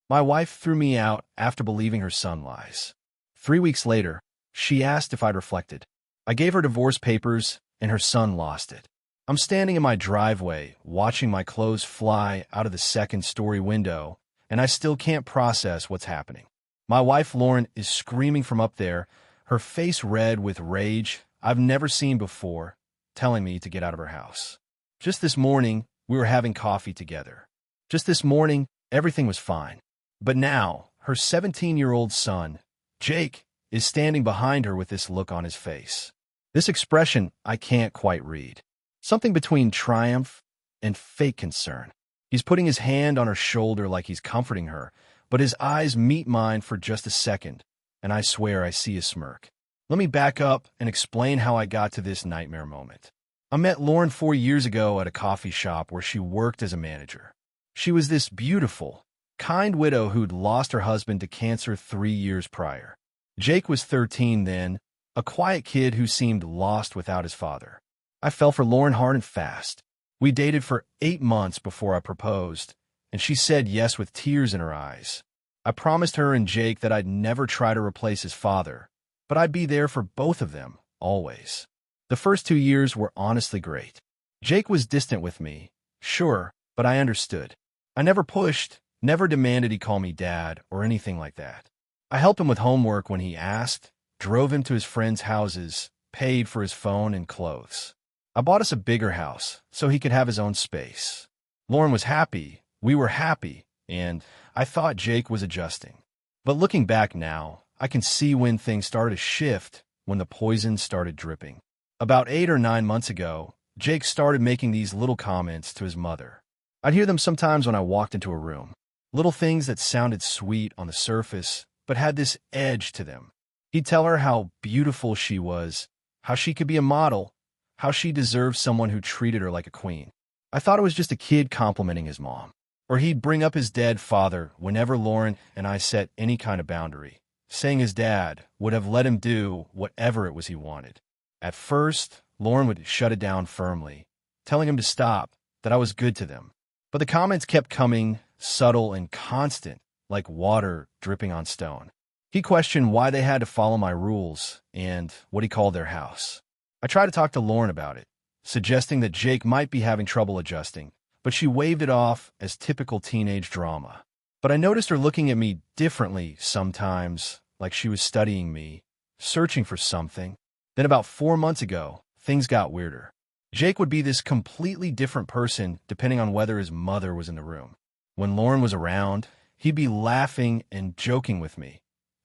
My wife threw me out after believing her son lies. 3 weeks later, she asked if I'd reflected. I gave her divorce papers, and her son lost it. I'm standing in my driveway, watching my clothes fly out of the second-story window, and I still can't process what's happening. My wife, Lauren, is screaming from up there, her face red with rage I've never seen before, telling me to get out of her house. Just this morning, we were having coffee together. Just this morning, everything was fine. But now, her 17-year-old son, Jake, is standing behind her with this look on his face. This expression I can't quite read. Something between triumph and fake concern. He's putting his hand on her shoulder like he's comforting her, but his eyes meet mine for just a second, and I swear I see a smirk. Let me back up and explain how I got to this nightmare moment. I met Lauren 4 years ago at a coffee shop where she worked as a manager. She was this beautiful, kind widow who'd lost her husband to cancer 3 years prior. Jake was 13 then, a quiet kid who seemed lost without his father. I fell for Lauren hard and fast. We dated for 8 months before I proposed, and she said yes with tears in her eyes. I promised her and Jake that I'd never try to replace his father, but I'd be there for both of them, always. The first 2 years were honestly great. Jake was distant with me, sure, but I understood. I never pushed, never demanded he call me dad or anything like that. I helped him with homework when he asked, drove him to his friends' houses, paid for his phone and clothes. I bought us a bigger house so he could have his own space. Lauren was happy, we were happy, and I thought Jake was adjusting. But looking back now, I can see when things started to shift, when the poison started dripping. About 8 or 9 months ago, Jake started making these little comments to his mother. I'd hear them sometimes when I walked into a room. Little things that sounded sweet on the surface, but had this edge to them. He'd tell her how beautiful she was, how she could be a model, how she deserved someone who treated her like a queen. I thought it was just a kid complimenting his mom. Or he'd bring up his dead father whenever Lauren and I set any kind of boundary, saying his dad would have let him do whatever it was he wanted. At first, Lauren would shut it down firmly, telling him to stop, that I was good to them. But the comments kept coming, subtle and constant, like water dripping on stone. He questioned why they had to follow my rules and what he called their house. I tried to talk to Lauren about it, suggesting that Jake might be having trouble adjusting, but she waved it off as typical teenage drama. But I noticed her looking at me differently sometimes, like she was studying me, searching for something. Then about 4 months ago, things got weirder. Jake would be this completely different person depending on whether his mother was in the room. When Lauren was around, he'd be laughing and joking with me,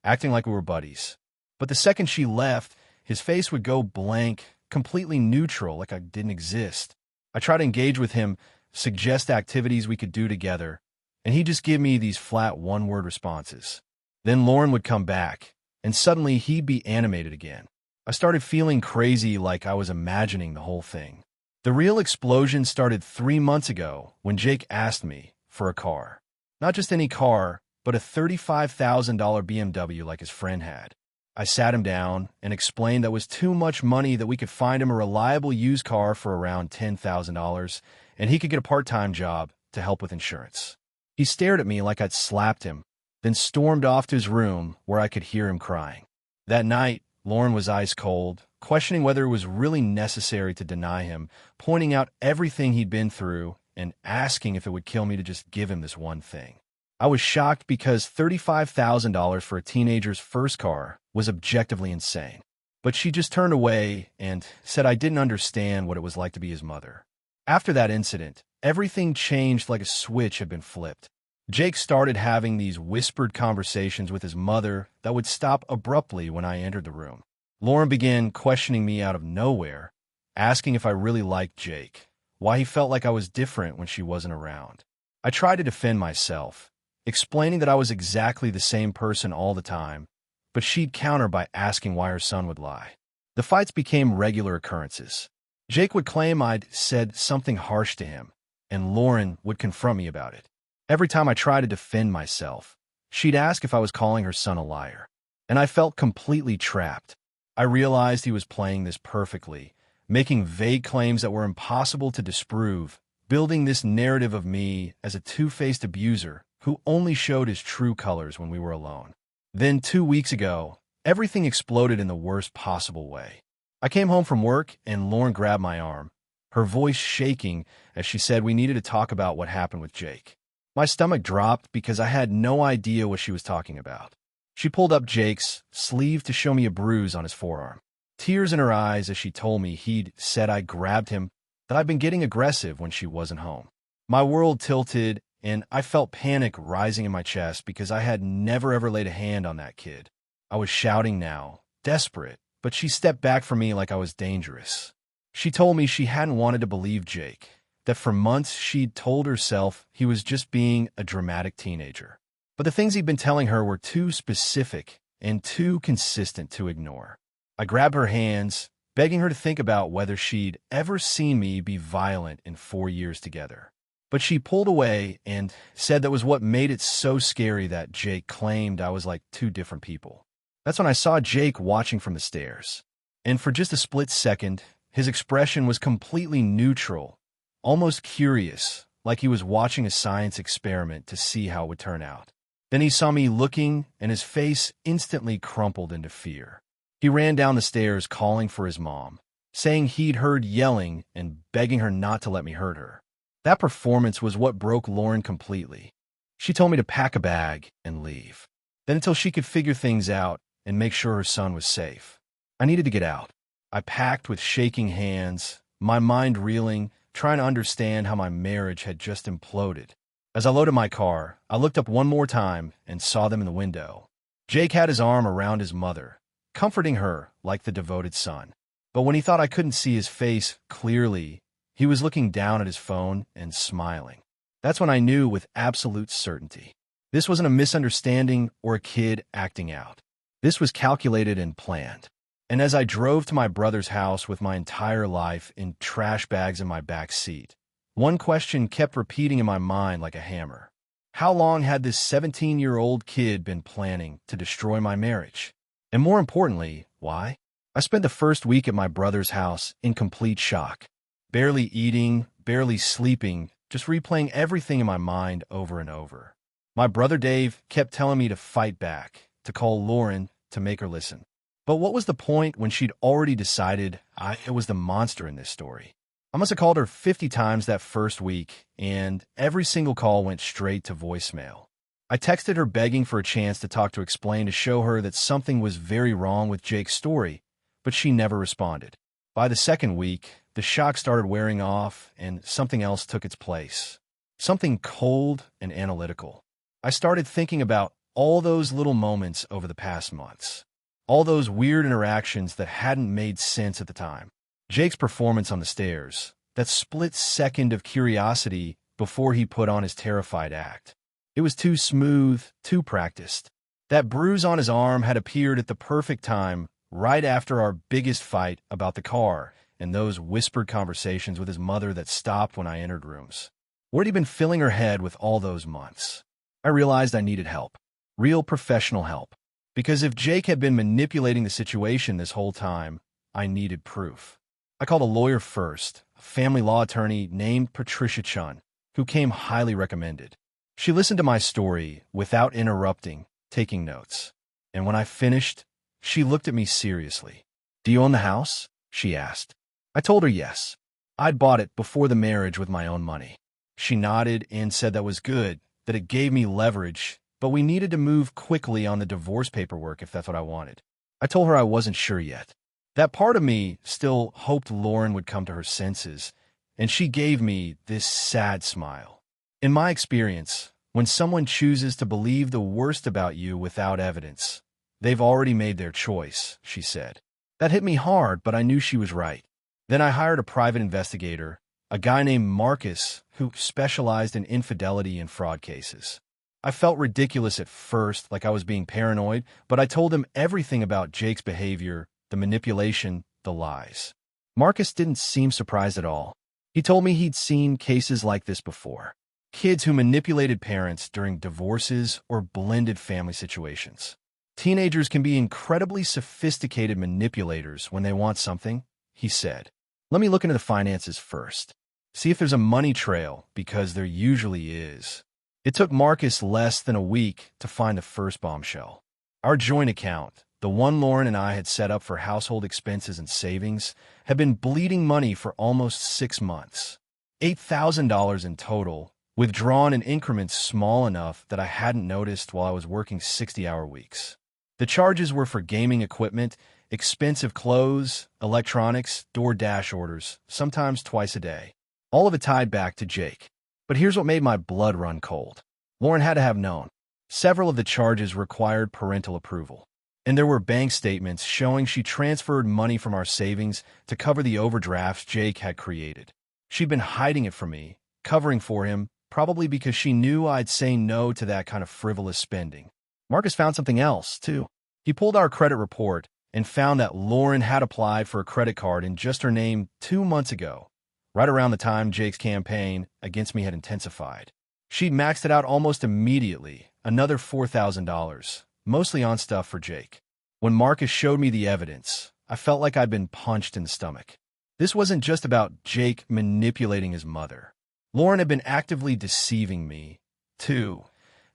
acting like we were buddies. But the second she left, his face would go blank, completely neutral, like I didn't exist. I tried to engage with him, suggest activities we could do together, and he'd just give me these flat one-word responses. Then Lauren would come back, and suddenly he'd be animated again. I started feeling crazy, like I was imagining the whole thing. The real explosion started 3 months ago when Jake asked me for a car. Not just any car, but a $35,000 BMW like his friend had. I sat him down and explained that was too much money, that we could find him a reliable used car for around $10,000, and he could get a part-time job to help with insurance. He stared at me like I'd slapped him, then stormed off to his room where I could hear him crying. That night, Lauren was ice cold, questioning whether it was really necessary to deny him, pointing out everything he'd been through, and asking if it would kill me to just give him this one thing. I was shocked because $35,000 for a teenager's first car was objectively insane. But she just turned away and said I didn't understand what it was like to be his mother. After that incident, everything changed like a switch had been flipped. Jake started having these whispered conversations with his mother that would stop abruptly when I entered the room. Lauren began questioning me out of nowhere, asking if I really liked Jake, why he felt like I was different when she wasn't around. I tried to defend myself, explaining that I was exactly the same person all the time, but she'd counter by asking why her son would lie. The fights became regular occurrences. Jake would claim I'd said something harsh to him, and Lauren would confront me about it. Every time I tried to defend myself, she'd ask if I was calling her son a liar, and I felt completely trapped. I realized he was playing this perfectly, making vague claims that were impossible to disprove, building this narrative of me as a two-faced abuser who only showed his true colors when we were alone. Then 2 weeks ago, everything exploded in the worst possible way. I came home from work and Lauren grabbed my arm, her voice shaking as she said we needed to talk about what happened with Jake. My stomach dropped because I had no idea what she was talking about. She pulled up Jake's sleeve to show me a bruise on his forearm. Tears in her eyes as she told me he'd said I grabbed him, that I'd been getting aggressive when she wasn't home. My world tilted, and I felt panic rising in my chest because I had never ever laid a hand on that kid. I was shouting now, desperate, but she stepped back from me like I was dangerous. She told me she hadn't wanted to believe Jake, that for months she'd told herself he was just being a dramatic teenager. But the things he'd been telling her were too specific and too consistent to ignore. I grabbed her hands, begging her to think about whether she'd ever seen me be violent in 4 years together. But she pulled away and said that was what made it so scary that Jake claimed I was like two different people. That's when I saw Jake watching from the stairs. And for just a split second, his expression was completely neutral, almost curious, like he was watching a science experiment to see how it would turn out. Then he saw me looking, and his face instantly crumpled into fear. He ran down the stairs calling for his mom, saying he'd heard yelling and begging her not to let me hurt her. That performance was what broke Lauren completely. She told me to pack a bag and leave. Then until she could figure things out and make sure her son was safe. I needed to get out. I packed with shaking hands, my mind reeling, trying to understand how my marriage had just imploded. As I loaded my car, I looked up one more time and saw them in the window. Jake had his arm around his mother, comforting her like the devoted son. But when he thought I couldn't see his face clearly, he was looking down at his phone and smiling. That's when I knew with absolute certainty. This wasn't a misunderstanding or a kid acting out. This was calculated and planned. And as I drove to my brother's house with my entire life in trash bags in my back seat, one question kept repeating in my mind like a hammer. How long had this 17-year-old kid been planning to destroy my marriage? And more importantly, why? I spent the first week at my brother's house in complete shock. Barely eating, barely sleeping, just replaying everything in my mind over and over. My brother Dave kept telling me to fight back, to call Lauren, to make her listen. But what was the point when she'd already decided I was the monster in this story? I must have called her 50 times that first week, and every single call went straight to voicemail. I texted her begging for a chance to talk to explain to show her that something was very wrong with Jake's story, but she never responded. By the second week, the shock started wearing off and something else took its place. Something cold and analytical. I started thinking about all those little moments over the past months. All those weird interactions that hadn't made sense at the time. Jake's performance on the stairs, that split second of curiosity before he put on his terrified act. It was too smooth, too practiced. That bruise on his arm had appeared at the perfect time, right after our biggest fight about the car and those whispered conversations with his mother that stopped when I entered rooms. What had he been filling her head with all those months? I realized I needed help. Real professional help. Because if Jake had been manipulating the situation this whole time, I needed proof. I called a lawyer first, a family law attorney named Patricia Chun, who came highly recommended. She listened to my story without interrupting, taking notes. And when I finished, she looked at me seriously. "Do you own the house?" she asked. I told her yes. I'd bought it before the marriage with my own money. She nodded and said that was good, that it gave me leverage, but we needed to move quickly on the divorce paperwork if that's what I wanted. I told her I wasn't sure yet. That part of me still hoped Lauren would come to her senses, and she gave me this sad smile. In my experience, when someone chooses to believe the worst about you without evidence, they've already made their choice, she said. That hit me hard, but I knew she was right. Then I hired a private investigator, a guy named Marcus, who specialized in infidelity and fraud cases. I felt ridiculous at first, like I was being paranoid, but I told him everything about Jake's behavior, the manipulation, the lies. Marcus didn't seem surprised at all. He told me he'd seen cases like this before. Kids who manipulated parents during divorces or blended family situations. Teenagers can be incredibly sophisticated manipulators when they want something, he said. Let me look into the finances first. See if there's a money trail, because there usually is. It took Marcus less than a week to find the first bombshell. Our joint account, the one Lauren and I had set up for household expenses and savings, had been bleeding money for almost 6 months. $8,000 in total, withdrawn in increments small enough that I hadn't noticed while I was working 60-hour weeks. The charges were for gaming equipment, expensive clothes, electronics, DoorDash orders, sometimes twice a day. All of it tied back to Jake. But here's what made my blood run cold. Lauren had to have known. Several of the charges required parental approval. And there were bank statements showing she transferred money from our savings to cover the overdrafts Jake had created. She'd been hiding it from me, covering for him, probably because she knew I'd say no to that kind of frivolous spending. Marcus found something else, too. He pulled our credit report and found that Lauren had applied for a credit card in just her name 2 months ago, right around the time Jake's campaign against me had intensified. She'd maxed it out almost immediately, another $4,000, mostly on stuff for Jake. When Marcus showed me the evidence, I felt like I'd been punched in the stomach. This wasn't just about Jake manipulating his mother. Lauren had been actively deceiving me, too,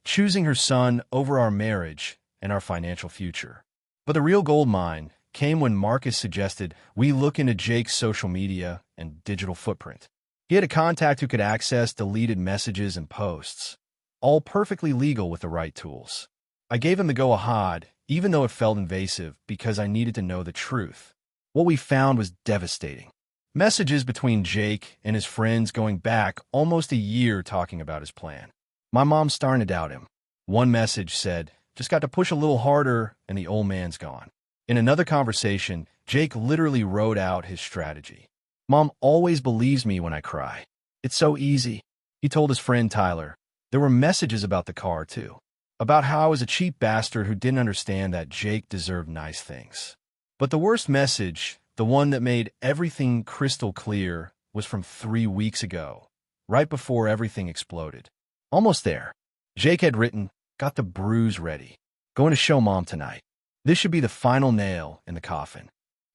choosing her son over our marriage and our financial future. But the real gold mine came when Marcus suggested we look into Jake's social media and digital footprint. He had a contact who could access deleted messages and posts, all perfectly legal with the right tools. I gave him the go-ahead, even though it felt invasive, because I needed to know the truth. What we found was devastating. Messages between Jake and his friends going back almost a year talking about his plan. My mom's starting to doubt him. One message said, "Just got to push a little harder and the old man's gone." In another conversation, Jake literally wrote out his strategy. "Mom always believes me when I cry. It's so easy," he told his friend Tyler. There were messages about the car, too. About how I was a cheap bastard who didn't understand that Jake deserved nice things. But the worst message, the one that made everything crystal clear, was from 3 weeks ago, right before everything exploded. Almost there. Jake had written, "Got the bruise ready. Going to show Mom tonight. This should be the final nail in the coffin."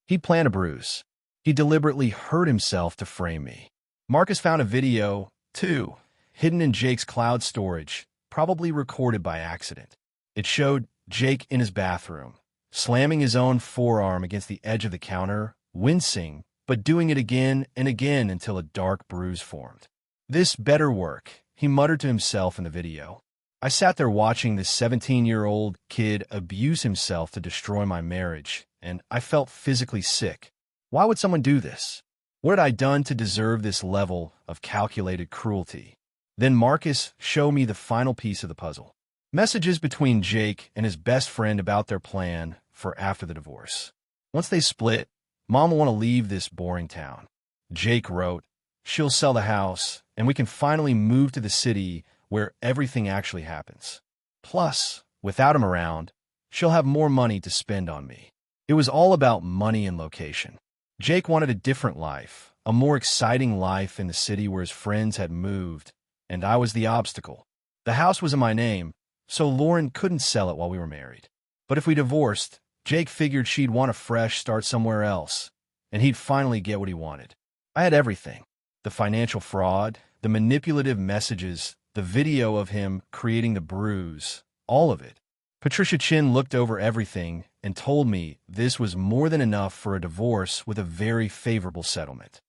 He planned a bruise. He deliberately hurt himself to frame me. Marcus found a video, too, hidden in Jake's cloud storage, probably recorded by accident. It showed Jake in his bathroom, slamming his own forearm against the edge of the counter, wincing, but doing it again and again until a dark bruise formed. "This better work," he muttered to himself in the video. I sat there watching this 17-year-old kid abuse himself to destroy my marriage, and I felt physically sick. Why would someone do this? What had I done to deserve this level of calculated cruelty? Then Marcus showed me the final piece of the puzzle. Messages between Jake and his best friend about their plan for after the divorce. Once they split, Mom will want to leave this boring town. Jake wrote, "She'll sell the house, and we can finally move to the city where everything actually happens. Plus, without him around, she'll have more money to spend on me." It was all about money and location. Jake wanted a different life, a more exciting life in the city where his friends had moved, and I was the obstacle. The house was in my name, so Lauren couldn't sell it while we were married. But if we divorced, Jake figured she'd want a fresh start somewhere else, and he'd finally get what he wanted. I had everything. The financial fraud, the manipulative messages, the video of him creating the bruise, all of it. Patricia Chin looked over everything and told me this was more than enough for a divorce with a very favorable settlement.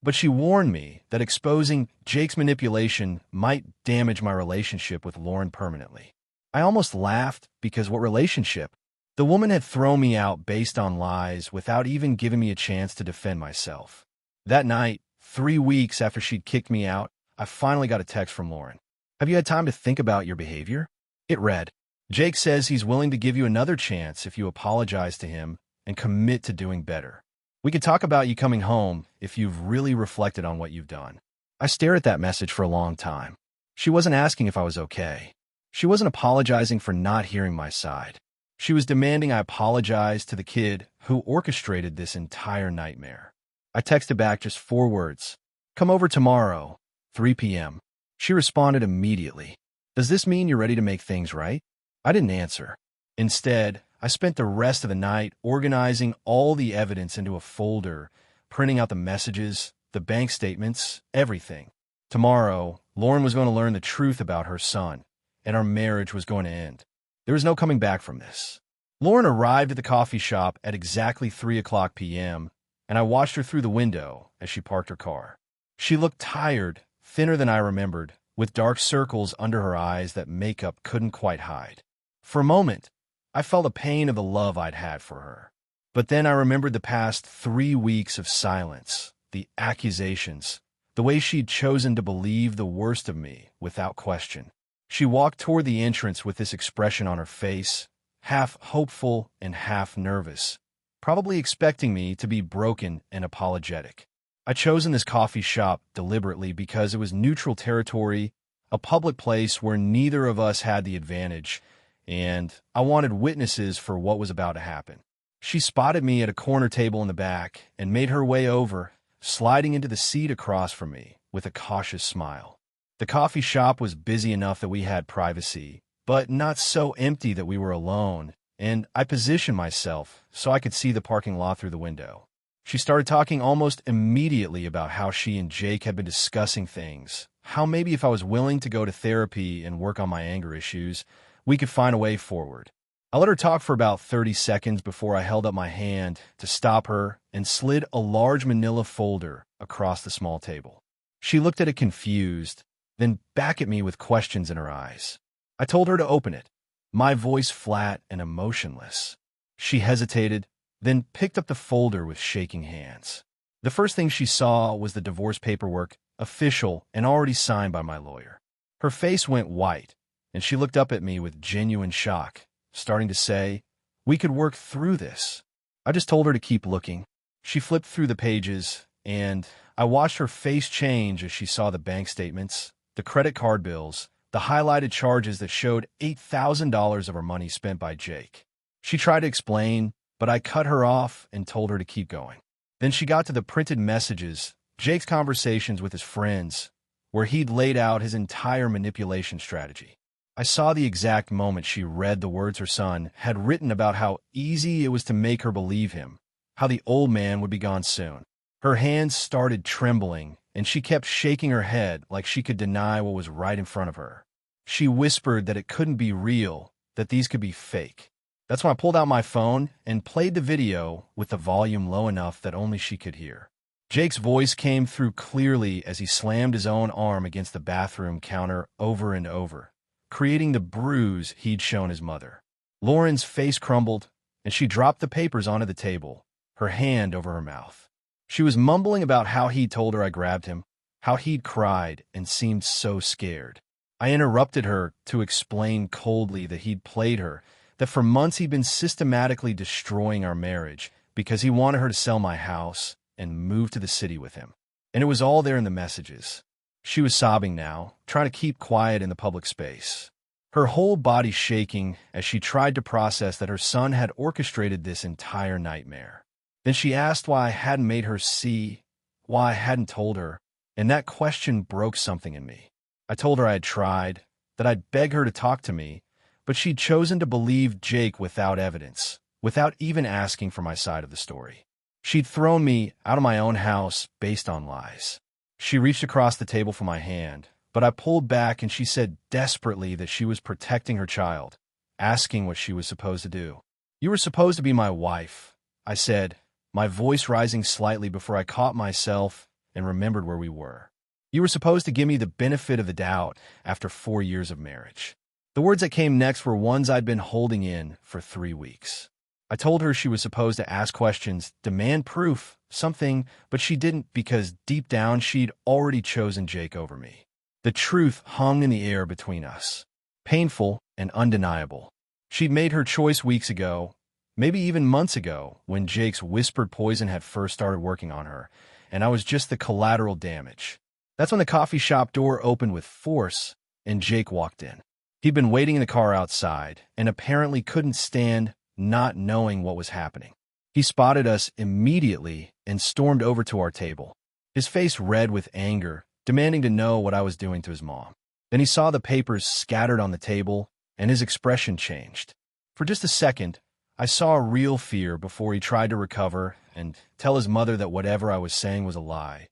But she warned me that exposing Jake's manipulation might damage my relationship with Lauren permanently. I almost laughed because what relationship? The woman had thrown me out based on lies without even giving me a chance to defend myself. That night, 3 weeks after she'd kicked me out, I finally got a text from Lauren. "Have you had time to think about your behavior?" It read, "Jake says he's willing to give you another chance if you apologize to him and commit to doing better. We could talk about you coming home if you've really reflected on what you've done." I stared at that message for a long time. She wasn't asking if I was okay. She wasn't apologizing for not hearing my side. She was demanding I apologize to the kid who orchestrated this entire nightmare. I texted back just 4 words. "Come over tomorrow, 3 p.m. She responded immediately. "Does this mean you're ready to make things right?" I didn't answer. Instead, I spent the rest of the night organizing all the evidence into a folder, printing out the messages, the bank statements, everything. Tomorrow, Lauren was going to learn the truth about her son, and our marriage was going to end. There was no coming back from this. Lauren arrived at the coffee shop at exactly 3:00 p.m., and I watched her through the window as she parked her car. She looked tired, thinner than I remembered, with dark circles under her eyes that makeup couldn't quite hide. For a moment, I felt the pain of the love I'd had for her. But then I remembered the past 3 weeks of silence, the accusations, the way she'd chosen to believe the worst of me without question. She walked toward the entrance with this expression on her face, half hopeful and half nervous, probably expecting me to be broken and apologetic. I'd chosen this coffee shop deliberately because it was neutral territory, a public place where neither of us had the advantage, and I wanted witnesses for what was about to happen. She spotted me at a corner table in the back and made her way over, sliding into the seat across from me with a cautious smile. The coffee shop was busy enough that we had privacy, but not so empty that we were alone, and I positioned myself so I could see the parking lot through the window. She started talking almost immediately about how she and Jake had been discussing things, how maybe if I was willing to go to therapy and work on my anger issues, we could find a way forward. I let her talk for about 30 seconds before I held up my hand to stop her and slid a large manila folder across the small table. She looked at it confused, then back at me with questions in her eyes. I told her to open it, my voice flat and emotionless. She hesitated, then picked up the folder with shaking hands. The first thing she saw was the divorce paperwork, official and already signed by my lawyer. Her face went white, and she looked up at me with genuine shock, starting to say, "We could work through this." I just told her to keep looking. She flipped through the pages, and I watched her face change as she saw the bank statements, the credit card bills, the highlighted charges that showed $8,000 of her money spent by Jake. She tried to explain, but I cut her off and told her to keep going. Then she got to the printed messages, Jake's conversations with his friends, where he'd laid out his entire manipulation strategy. I saw the exact moment she read the words her son had written about how easy it was to make her believe him, how the old man would be gone soon. Her hands started trembling, and she kept shaking her head like she could deny what was right in front of her. She whispered that it couldn't be real, that these could be fake. That's when I pulled out my phone and played the video with the volume low enough that only she could hear. Jake's voice came through clearly as he slammed his own arm against the bathroom counter over and over, creating the bruise he'd shown his mother. Lauren's face crumbled, and she dropped the papers onto the table, her hand over her mouth. She was mumbling about how he'd told her I grabbed him, how he'd cried and seemed so scared. I interrupted her to explain coldly that he'd played her, that for months he'd been systematically destroying our marriage because he wanted her to sell my house and move to the city with him. And it was all there in the messages. She was sobbing now, trying to keep quiet in the public space, her whole body shaking as she tried to process that her son had orchestrated this entire nightmare. Then she asked why I hadn't made her see, why I hadn't told her, and that question broke something in me. I told her I had tried, that I'd beg her to talk to me, but she'd chosen to believe Jake without evidence, without even asking for my side of the story. She'd thrown me out of my own house based on lies. She reached across the table for my hand, but I pulled back and she said desperately that she was protecting her child, asking what she was supposed to do. "You were supposed to be my wife," I said, my voice rising slightly before I caught myself and remembered where we were. "You were supposed to give me the benefit of the doubt after 4 years of marriage." The words that came next were ones I'd been holding in for 3 weeks. I told her she was supposed to ask questions, demand proof, something, but she didn't because deep down she'd already chosen Jake over me. The truth hung in the air between us, painful and undeniable. She'd made her choice weeks ago, maybe even months ago, when Jake's whispered poison had first started working on her, and I was just the collateral damage. That's when the coffee shop door opened with force, and Jake walked in. He'd been waiting in the car outside, and apparently couldn't stand not knowing what was happening. He spotted us immediately and stormed over to our table, his face red with anger, demanding to know what I was doing to his mom. Then he saw the papers scattered on the table, and his expression changed. For just a second, I saw a real fear before he tried to recover and tell his mother that whatever I was saying was a lie,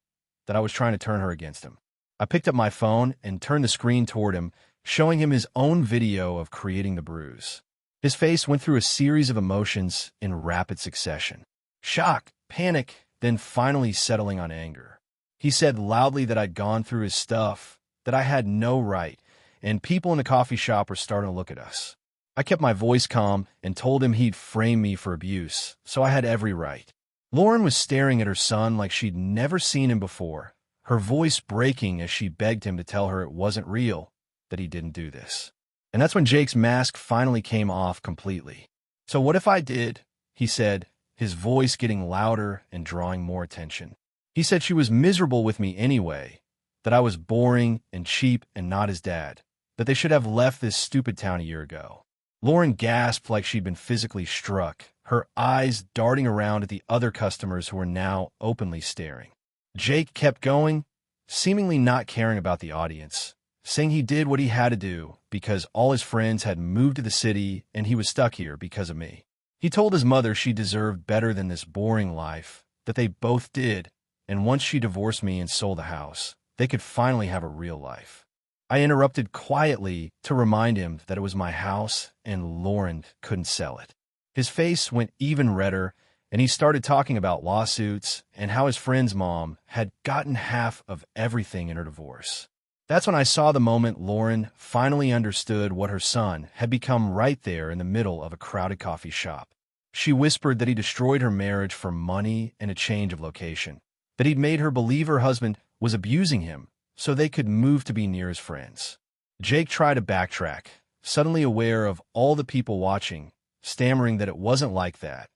that I was trying to turn her against him. I picked up my phone and turned the screen toward him, showing him his own video of creating the bruise. His face went through a series of emotions in rapid succession. Shock, panic, then finally settling on anger. He said loudly that I'd gone through his stuff, that I had no right, and people in the coffee shop were starting to look at us. I kept my voice calm and told him he'd frame me for abuse, so I had every right. Lauren was staring at her son like she'd never seen him before, her voice breaking as she begged him to tell her it wasn't real, that he didn't do this. And that's when Jake's mask finally came off completely. "So what if I did?" he said, his voice getting louder and drawing more attention. He said she was miserable with me anyway, that I was boring and cheap and not his dad, that they should have left this stupid town a year ago. Lauren gasped like she'd been physically struck, her eyes darting around at the other customers who were now openly staring. Jake kept going, seemingly not caring about the audience, saying he did what he had to do because all his friends had moved to the city and he was stuck here because of me. He told his mother she deserved better than this boring life, that they both did, and once she divorced me and sold the house, they could finally have a real life. I interrupted quietly to remind him that it was my house and Lauren couldn't sell it. His face went even redder, and he started talking about lawsuits and how his friend's mom had gotten half of everything in her divorce. That's when I saw the moment Lauren finally understood what her son had become right there in the middle of a crowded coffee shop. She whispered that he destroyed her marriage for money and a change of location, that he'd made her believe her husband was abusing him so they could move to be near his friends. Jake tried to backtrack, suddenly aware of all the people watching, stammering that it wasn't like that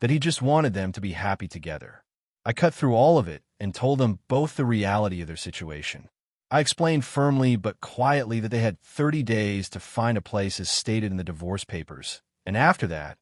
he just wanted them to be happy together. I cut through all of it and told them both the reality of their situation. I explained firmly but quietly that they had 30 days to find a place as stated in the divorce papers, and after that,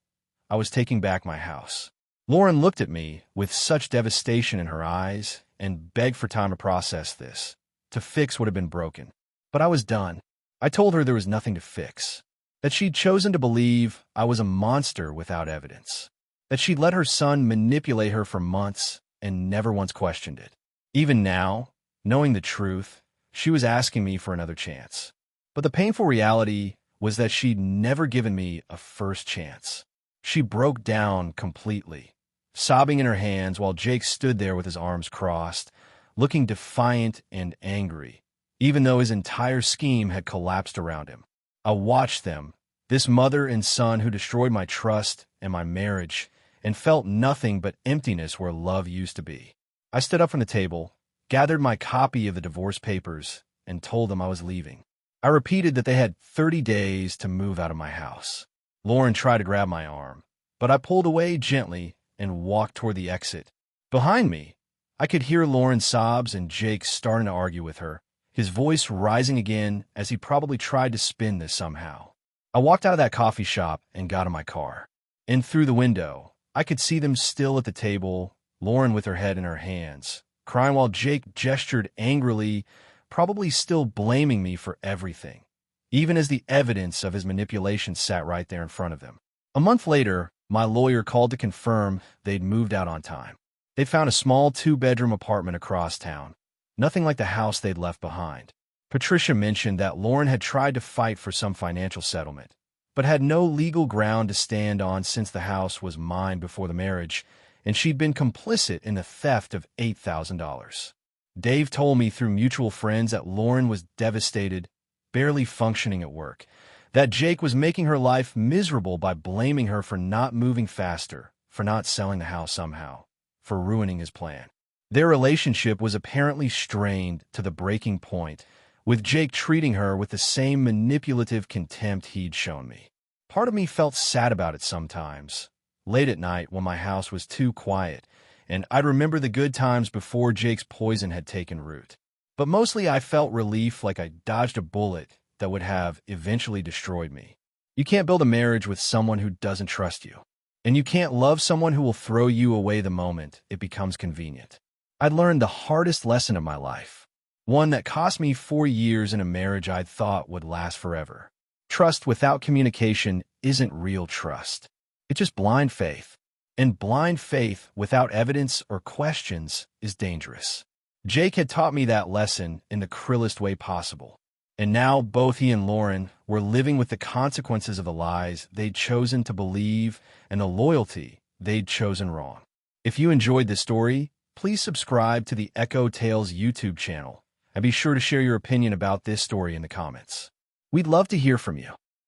I was taking back my house. Lauren looked at me with such devastation in her eyes and begged for time to process this, to fix what had been broken. But I was done. I told her there was nothing to fix, that she'd chosen to believe I was a monster without evidence, that she'd let her son manipulate her for months and never once questioned it. Even now, knowing the truth, she was asking me for another chance. But the painful reality was that she'd never given me a first chance. She broke down completely, sobbing in her hands while Jake stood there with his arms crossed, looking defiant and angry, even though his entire scheme had collapsed around him. I watched them, this mother and son who destroyed my trust and my marriage, and felt nothing but emptiness where love used to be. I stood up from the table, gathered my copy of the divorce papers, and told them I was leaving. I repeated that they had 30 days to move out of my house. Lauren tried to grab my arm, but I pulled away gently and walked toward the exit. Behind me, I could hear Lauren's sobs and Jake starting to argue with her, his voice rising again as he probably tried to spin this somehow. I walked out of that coffee shop and got in my car. And through the window, I could see them still at the table, Lauren with her head in her hands, crying while Jake gestured angrily, probably still blaming me for everything, even as the evidence of his manipulation sat right there in front of them. A month later, my lawyer called to confirm they'd moved out on time. They found a small 2-bedroom apartment across town, nothing like the house they'd left behind. Patricia mentioned that Lauren had tried to fight for some financial settlement, but had no legal ground to stand on since the house was mine before the marriage, and she'd been complicit in the theft of $8,000. Dave told me through mutual friends that Lauren was devastated, barely functioning at work, that Jake was making her life miserable by blaming her for not moving faster, for not selling the house somehow, for ruining his plan. Their relationship was apparently strained to the breaking point, with Jake treating her with the same manipulative contempt he'd shown me. Part of me felt sad about it sometimes, late at night when my house was too quiet, and I'd remember the good times before Jake's poison had taken root. But mostly I felt relief, like I dodged a bullet that would have eventually destroyed me. You can't build a marriage with someone who doesn't trust you, and you can't love someone who will throw you away the moment it becomes convenient. I'd learned the hardest lesson of my life, one that cost me 4 years in a marriage I'd thought would last forever. Trust without communication isn't real trust. It's just blind faith. And blind faith without evidence or questions is dangerous. Jake had taught me that lesson in the cruelest way possible. And now both he and Lauren were living with the consequences of the lies they'd chosen to believe and the loyalty they'd chosen wrong. If you enjoyed this story, please subscribe to the Echo Tales YouTube channel and be sure to share your opinion about this story in the comments. We'd love to hear from you.